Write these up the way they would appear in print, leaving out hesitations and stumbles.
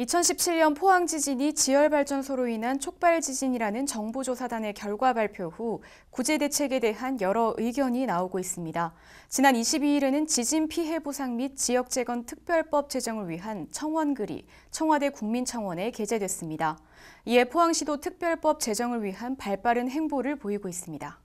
2017년 포항 지진이 지열발전소로 인한 촉발 지진이라는 정부조사단의 결과 발표 후 구제 대책에 대한 여러 의견이 나오고 있습니다. 지난 22일에는 지진 피해 보상 및 지역 재건 특별법 제정을 위한 청원글이 청와대 국민청원에 게재됐습니다. 이에 포항시도 특별법 제정을 위한 발빠른 행보를 보이고 있습니다.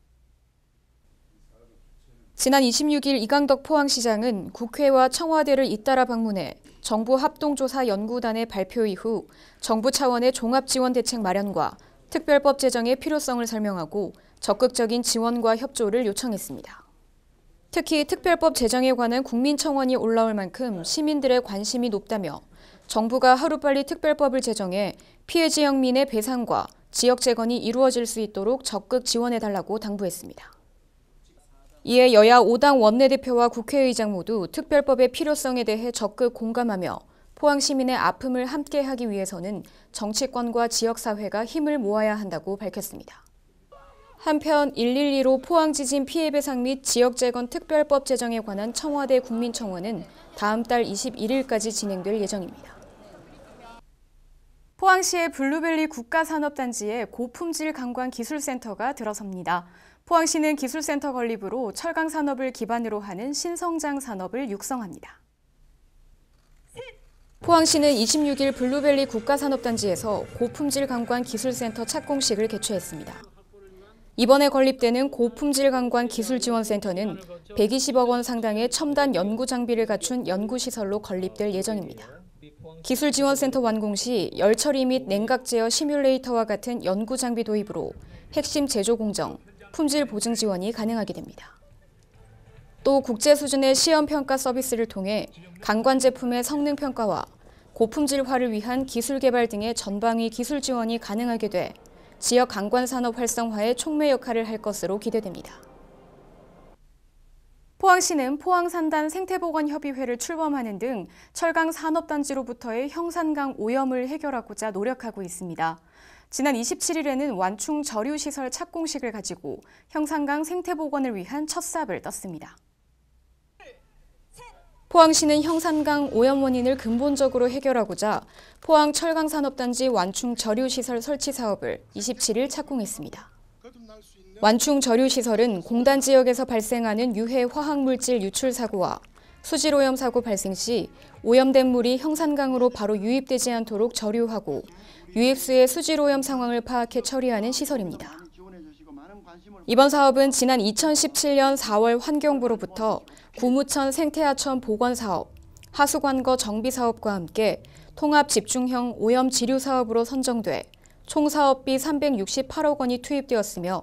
지난 26일 이강덕 포항시장은 국회와 청와대를 잇따라 방문해 정부 합동조사연구단의 발표 이후 정부 차원의 종합지원대책 마련과 특별법 제정의 필요성을 설명하고 적극적인 지원과 협조를 요청했습니다. 특히 특별법 제정에 관한 국민청원이 올라올 만큼 시민들의 관심이 높다며 정부가 하루빨리 특별법을 제정해 피해 지역민의 배상과 지역 재건이 이루어질 수 있도록 적극 지원해달라고 당부했습니다. 이에 여야 5당 원내대표와 국회의장 모두 특별법의 필요성에 대해 적극 공감하며 포항 시민의 아픔을 함께하기 위해서는 정치권과 지역사회가 힘을 모아야 한다고 밝혔습니다. 한편 112로 포항 지진 피해 배상 및 지역 재건 특별법 제정에 관한 청와대 국민청원은 다음 달 21일까지 진행될 예정입니다. 포항시의 블루밸리 국가산업단지에 고품질 관광기술센터가 들어섭니다. 포항시는 기술센터 건립으로 철강 산업을 기반으로 하는 신성장 산업을 육성합니다. 포항시는 26일 블루밸리 국가산업단지에서 고품질 관광 기술센터 착공식을 개최했습니다. 이번에 건립되는 고품질 관광 기술지원센터는 120억 원 상당의 첨단 연구 장비를 갖춘 연구시설로 건립될 예정입니다. 기술지원센터 완공 시 열처리 및 냉각 제어 시뮬레이터와 같은 연구 장비 도입으로 핵심 제조 공정, 품질 보증 지원이 가능하게 됩니다. 또 국제 수준의 시험 평가 서비스를 통해 관광 제품의 성능 평가와 고품질화를 위한 기술 개발 등의 전방위 기술 지원이 가능하게 돼 지역 관광 산업 활성화에 촉매 역할을 할 것으로 기대됩니다. 포항시는 포항산단 생태보건협의회를 출범하는 등 철강 산업단지로부터의 형산강 오염을 해결하고자 노력하고 있습니다. 지난 27일에는 완충 저류시설 착공식을 가지고 형산강 생태복원을 위한 첫 삽을 떴습니다. 포항시는 형산강 오염 원인을 근본적으로 해결하고자 포항 철강산업단지 완충 저류시설 설치 사업을 27일 착공했습니다. 완충 저류시설은 공단 지역에서 발생하는 유해 화학물질 유출 사고와 수질오염 사고 발생 시 오염된 물이 형산강으로 바로 유입되지 않도록 저류하고 유입수의 수질오염 상황을 파악해 처리하는 시설입니다. 이번 사업은 지난 2017년 4월 환경부로부터 구무천 생태하천 복원사업, 하수관거 정비사업과 함께 통합집중형 오염 지류 사업으로 선정돼 총 사업비 368억 원이 투입되었으며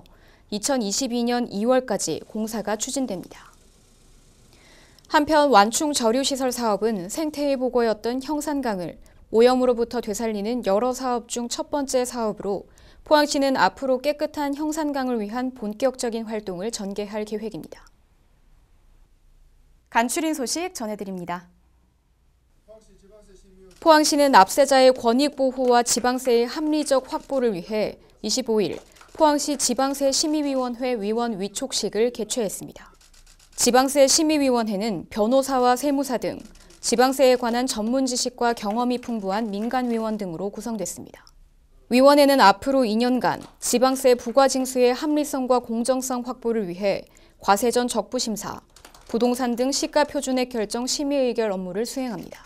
2022년 2월까지 공사가 추진됩니다. 한편 완충 저류시설 사업은 생태의 보고였던 형산강을 오염으로부터 되살리는 여러 사업 중 첫 번째 사업으로 포항시는 앞으로 깨끗한 형산강을 위한 본격적인 활동을 전개할 계획입니다. 간추린 소식 전해드립니다. 포항시는 납세자의 권익 보호와 지방세의 합리적 확보를 위해 25일 포항시 지방세 심의위원회 위원 위촉식을 개최했습니다. 지방세 심의위원회는 변호사와 세무사 등 지방세에 관한 전문 지식과 경험이 풍부한 민간위원 등으로 구성됐습니다. 위원회는 앞으로 2년간 지방세 부과징수의 합리성과 공정성 확보를 위해 과세전 적부심사, 부동산 등 시가 표준액 결정 심의 의결 업무를 수행합니다.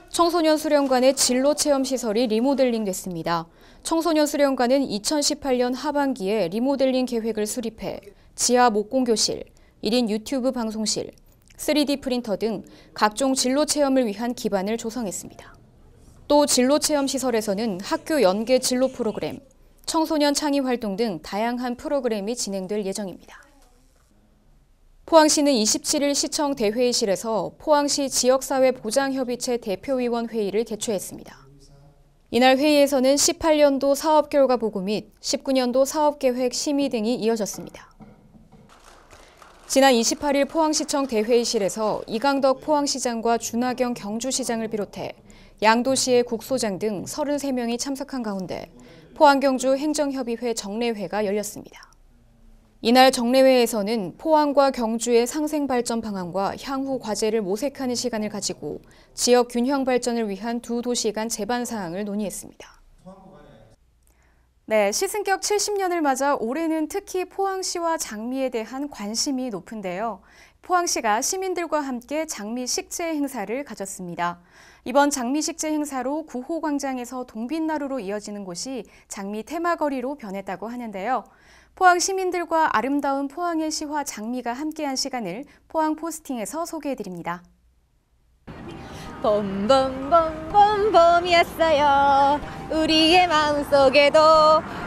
청소년 수련관의 진로 체험 시설이 리모델링 됐습니다. 청소년 수련관은 2018년 하반기에 리모델링 계획을 수립해 지하 목공교실, 1인 유튜브 방송실, 3D 프린터 등 각종 진로 체험을 위한 기반을 조성했습니다. 또 진로 체험 시설에서는 학교 연계 진로 프로그램, 청소년 창의 활동 등 다양한 프로그램이 진행될 예정입니다. 포항시는 27일 시청 대회의실에서 포항시 지역사회 보장협의체 대표위원 회의를 개최했습니다. 이날 회의에서는 18년도 사업결과 보고 및 19년도 사업계획 심의 등이 이어졌습니다. 지난 28일 포항시청 대회의실에서 이강덕 포항시장과 준하경 경주시장을 비롯해 양도시의 국소장 등 33명이 참석한 가운데 포항경주 행정협의회 정례회가 열렸습니다. 이날 정례회에서는 포항과 경주의 상생 발전 방안과 향후 과제를 모색하는 시간을 가지고 지역 균형 발전을 위한 두 도시 간 제반 사항을 논의했습니다. 네, 시승격 70년을 맞아 올해는 특히 포항시와 장미에 대한 관심이 높은데요. 포항시가 시민들과 함께 장미 식재 행사를 가졌습니다. 이번 장미 식재 행사로 구호광장에서 동빛나루로 이어지는 곳이 장미 테마거리로 변했다고 하는데요. 포항 시민들과 아름다운 포항의 시와 장미가 함께한 시간을 포항 포스팅에서 소개해드립니다. 봄봄봄봄 봄이었어요. 우리의 마음속에도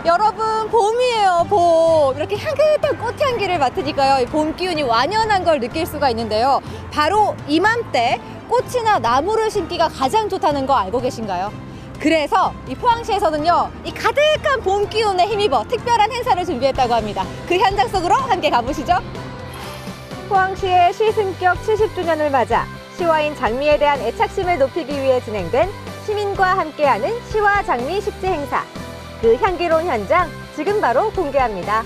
여러분 봄이에요. 봄. 이렇게 향긋한 꽃향기를 맡으니까요. 봄 기운이 완연한 걸 느낄 수가 있는데요. 바로 이맘때 꽃이나 나무를 심기가 가장 좋다는 거 알고 계신가요? 그래서 이 포항시에서는요, 이 가득한 봄 기운에 힘입어 특별한 행사를 준비했다고 합니다. 그 현장 속으로 함께 가보시죠. 포항시의 시승격 70주년을 맞아 시와인 장미에 대한 애착심을 높이기 위해 진행된 시민과 함께하는 시와 장미 식재 행사. 그 향기로운 현장 지금 바로 공개합니다.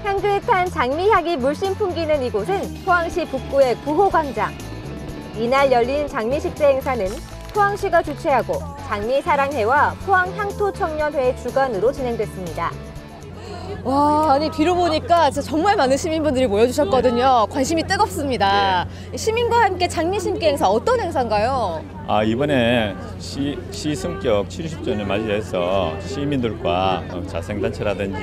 향긋한 장미향이 물씬 풍기는 이곳은 포항시 북구의 구호광장. 이날 열린 장미 식재 행사는 포항시가 주최하고 장미사랑회와 포항향토청년회 주관으로 진행됐습니다. 와, 아니 뒤로 보니까 진짜 정말 많은 시민분들이 모여주셨거든요. 관심이 뜨겁습니다. 시민과 함께 장미 심기 행사 어떤 행사인가요? 이번에 시승격 70주년을 맞이해서 시민들과 자생단체라든지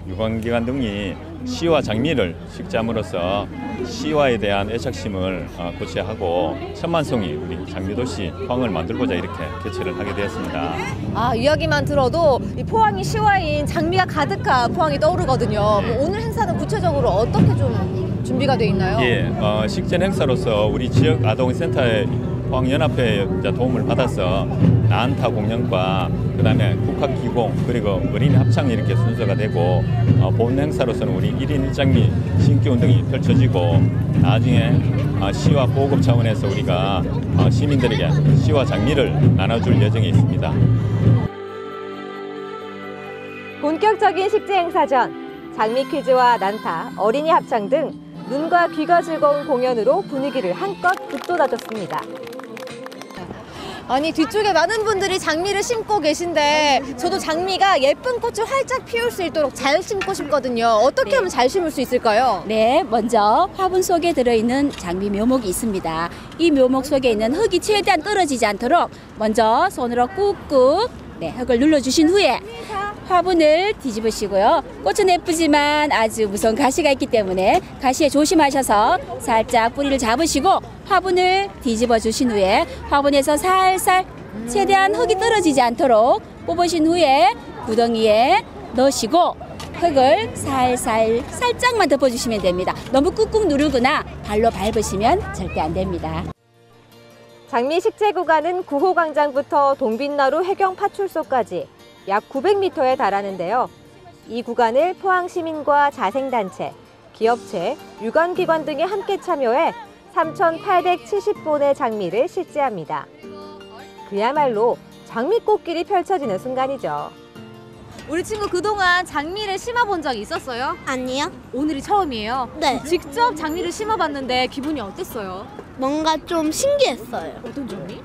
유관기관 등이 시와 장미를 식재함으로써 시와에 대한 애착심을 고취하고 천만송이 우리 장미도시 포항을 만들고자 이렇게 개최를 하게 되었습니다. 이야기만 들어도 이 포항이 시와인 장미가 가득한 포항이 떠오르거든요. 네. 오늘 행사는 구체적으로 어떻게 좀 준비가 되어 있나요? 예, 식전 행사로서 우리 지역 아동센터의 포항연합회의 도움을 받아서 난타 공연과 그다음에 국학기공 그리고 어린이 합창이 이렇게 순서가 되고 본 행사로서는 우리 1인 1장미 심기 운동이 펼쳐지고 나중에 시와 보급 차원에서 우리가 시민들에게 시와 장미를 나눠줄 예정에 있습니다. 본격적인 식재 행사 전 장미 퀴즈와 난타, 어린이 합창 등 눈과 귀가 즐거운 공연으로 분위기를 한껏 북돋아줬습니다. 아니 뒤쪽에 많은 분들이 장미를 심고 계신데 저도 장미가 예쁜 꽃을 활짝 피울 수 있도록 잘 심고 싶거든요. 어떻게 하면 잘 심을 수 있을까요? 네, 먼저 화분 속에 들어있는 장미 묘목이 있습니다. 이 묘목 속에 있는 흙이 최대한 떨어지지 않도록 먼저 손으로 꾹꾹 흙을 눌러주신 후에 화분을 뒤집으시고요. 꽃은 예쁘지만 아주 무서운 가시가 있기 때문에 가시에 조심하셔서 살짝 뿌리를 잡으시고 화분을 뒤집어 주신 후에 화분에서 살살 최대한 흙이 떨어지지 않도록 뽑으신 후에 구덩이에 넣으시고 흙을 살짝만 덮어주시면 됩니다. 너무 꾹꾹 누르거나 발로 밟으시면 절대 안 됩니다. 장미 식재 구간은 구호광장부터 동빛나루 해경 파출소까지 약 900m에 달하는데요. 이 구간을 포항시민과 자생단체, 기업체, 유관기관 등이 함께 참여해 3,870본의 장미를 식재합니다. 그야말로 장미꽃길이 펼쳐지는 순간이죠. 우리 친구 그동안 장미를 심어본 적 있었어요? 아니요. 오늘이 처음이에요? 네. 직접 장미를 심어봤는데 기분이 어땠어요? 뭔가 좀 신기했어요. 어떤 점이?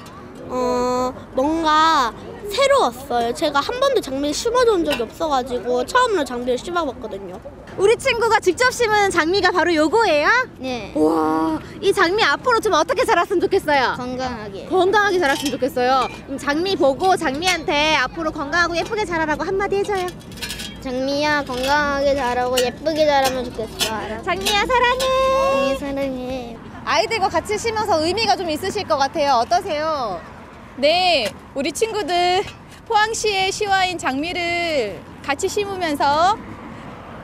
뭔가 새로웠어요. 제가 한 번도 장미를 심어본 적이 없어가지고 처음으로 장미를 심어봤거든요. 우리 친구가 직접 심은 장미가 바로 요거예요? 네. 와, 이 장미 앞으로 좀 어떻게 자랐으면 좋겠어요? 건강하게. 건강하게 자랐으면 좋겠어요. 장미 보고 장미한테 앞으로 건강하고 예쁘게 자라라고 한마디 해줘요. 장미야 건강하게 자라고 예쁘게 자라면 좋겠어. 알아? 장미야 사랑해. 장미 사랑해. 아이들과 같이 심어서 의미가 좀 있으실 것 같아요. 어떠세요? 네, 우리 친구들 포항시의 시와인 장미를 같이 심으면서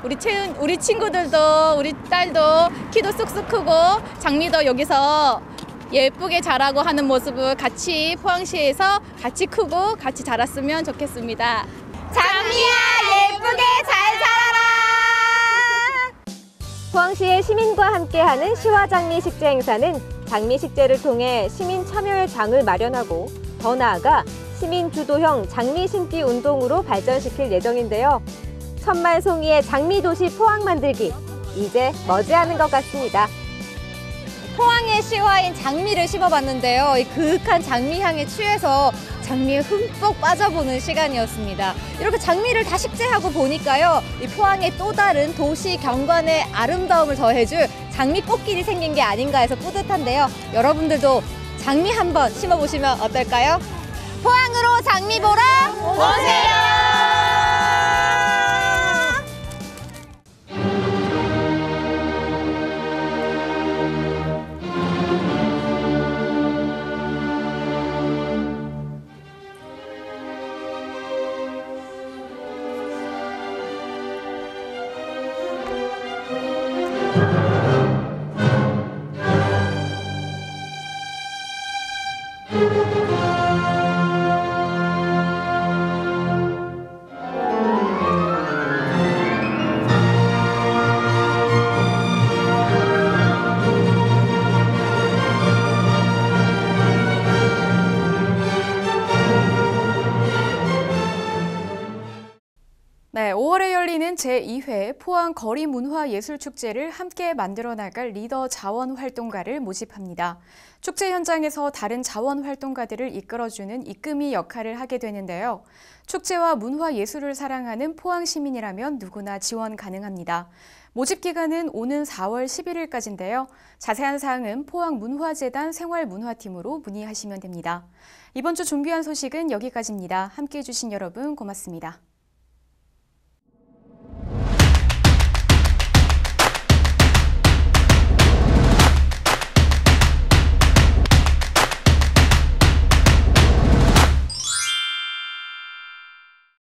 우리 친구들도 우리 딸도 키도 쑥쑥 크고 장미도 여기서 예쁘게 자라고 하는 모습을 같이 포항시에서 같이 크고 같이 자랐으면 좋겠습니다. 장미야 예쁘게 잘 자라라. 포항시의 시민과 함께하는 시와 장미 식재 행사는 장미 식재를 통해 시민 참여의 장을 마련하고 더 나아가 시민 주도형 장미 심기 운동으로 발전시킬 예정인데요. 천만 송이의 장미 도시 포항 만들기, 이제 머지않은 것 같습니다. 포항의 시화인 장미를 심어봤는데요. 이 그윽한 장미 향에 취해서 장미에 흠뻑 빠져보는 시간이었습니다. 이렇게 장미를 다 식재하고 보니까요, 이 포항의 또 다른 도시 경관의 아름다움을 더해줄 장미 꽃길이 생긴 게 아닌가 해서 뿌듯한데요. 여러분들도 장미 한번 심어보시면 어떨까요? 포항으로 장미 보러 오세요! 네, 5월에 열리는 제2회 포항 거리문화예술축제를 함께 만들어 나갈 리더 자원활동가를 모집합니다. 축제 현장에서 다른 자원활동가들을 이끌어주는 이끌미 역할을 하게 되는데요. 축제와 문화예술을 사랑하는 포항 시민이라면 누구나 지원 가능합니다. 모집 기간은 오는 4월 11일까지인데요. 자세한 사항은 포항문화재단 생활문화팀으로 문의하시면 됩니다. 이번 주 준비한 소식은 여기까지입니다. 함께해 주신 여러분 고맙습니다.